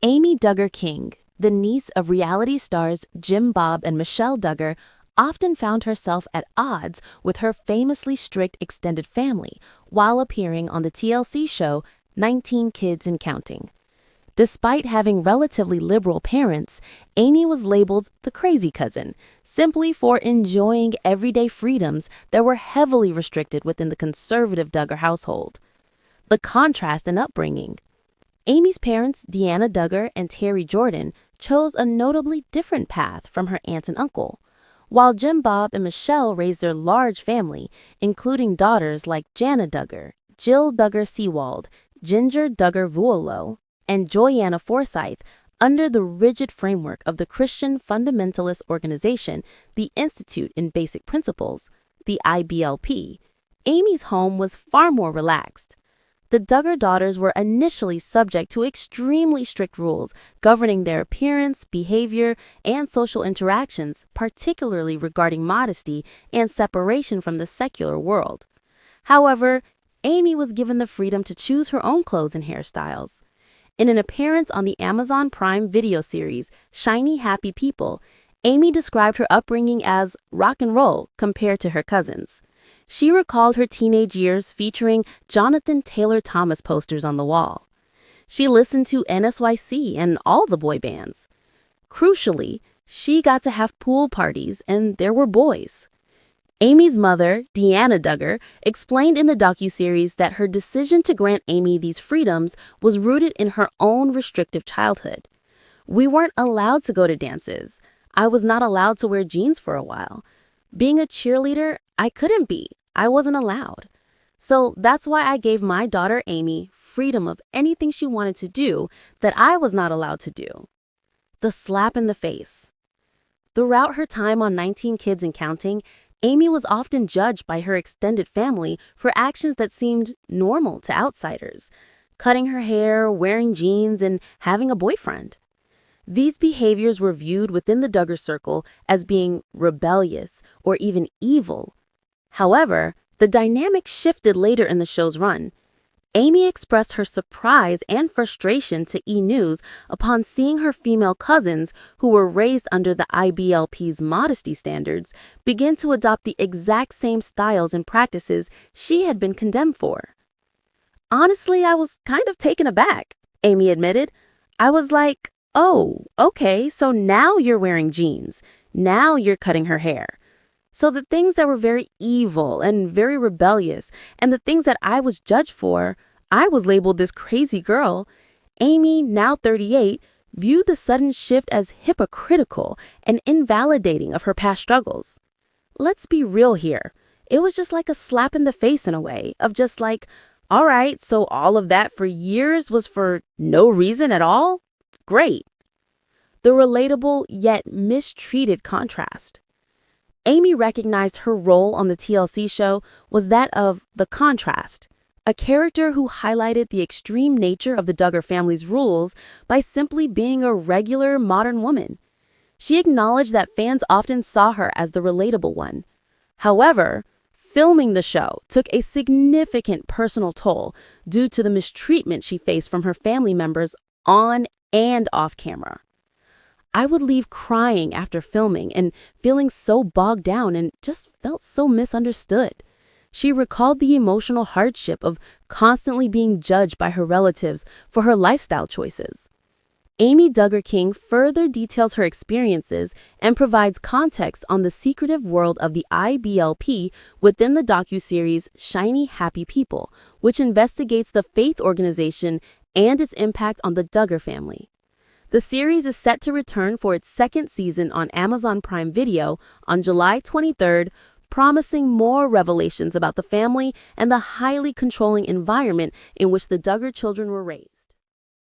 Amy Duggar King, the niece of reality stars Jim Bob and Michelle Duggar, often found herself at odds with her famously strict extended family while appearing on the TLC show 19 Kids and Counting. Despite having relatively liberal parents, Amy was labeled the crazy cousin, simply for enjoying everyday freedoms that were heavily restricted within the conservative Duggar household. The contrast in upbringing. Amy's parents, Deanna Duggar and Terry Jordan, chose a notably different path from her aunt and uncle. While Jim Bob and Michelle raised their large family, including daughters like Jana Duggar, Jill Duggar Seawald, Ginger Duggar Vuolo, and Joyanna Forsyth, under the rigid framework of the Christian fundamentalist organization, the Institute in Basic Principles, the IBLP, Amy's home was far more relaxed. The Duggar daughters were initially subject to extremely strict rules governing their appearance, behavior, and social interactions, particularly regarding modesty and separation from the secular world. However, Amy was given the freedom to choose her own clothes and hairstyles. In an appearance on the Amazon Prime video series, Shiny Happy People, Amy described her upbringing as rock and roll compared to her cousins. She recalled her teenage years featuring Jonathan Taylor Thomas posters on the wall. She listened to NSYC and all the boy bands. Crucially, she got to have pool parties and there were boys. Amy's mother, Deanna Duggar, explained in the docuseries that her decision to grant Amy these freedoms was rooted in her own restrictive childhood. "We weren't allowed to go to dances. I was not allowed to wear jeans for a while. Being a cheerleader, I couldn't be. I wasn't allowed. So that's why I gave my daughter Amy freedom of anything she wanted to do that I was not allowed to do." The slap in the face. Throughout her time on 19 Kids and Counting, Amy was often judged by her extended family for actions that seemed normal to outsiders: cutting her hair, wearing jeans, and having a boyfriend. These behaviors were viewed within the Duggar circle as being rebellious or even evil. However, the dynamic shifted later in the show's run. Amy expressed her surprise and frustration to E! News upon seeing her female cousins, who were raised under the IBLP's modesty standards, begin to adopt the exact same styles and practices she had been condemned for. "Honestly, I was kind of taken aback," Amy admitted. "I was like, oh, okay, so now you're wearing jeans. Now you're cutting her hair." So the things that were very evil and very rebellious, and the things that I was judged for, I was labeled this crazy girl. Amy, now 38, viewed the sudden shift as hypocritical and invalidating of her past struggles. Let's be real here. It was just like a slap in the face in a way, of just like, all right, so all of that for years was for no reason at all? Great. The relatable yet mistreated contrast. Amy recognized her role on the TLC show was that of the contrast, a character who highlighted the extreme nature of the Duggar family's rules by simply being a regular modern woman. She acknowledged that fans often saw her as the relatable one. However, filming the show took a significant personal toll due to the mistreatment she faced from her family members on and off camera. "I would leave crying after filming and feeling so bogged down and just felt so misunderstood." She recalled the emotional hardship of constantly being judged by her relatives for her lifestyle choices. Amy Duggar King further details her experiences and provides context on the secretive world of the IBLP within the docuseries Shiny Happy People, which investigates the faith organization and its impact on the Duggar family. The series is set to return for its second season on Amazon Prime Video on July 23rd, promising more revelations about the family and the highly controlling environment in which the Duggar children were raised.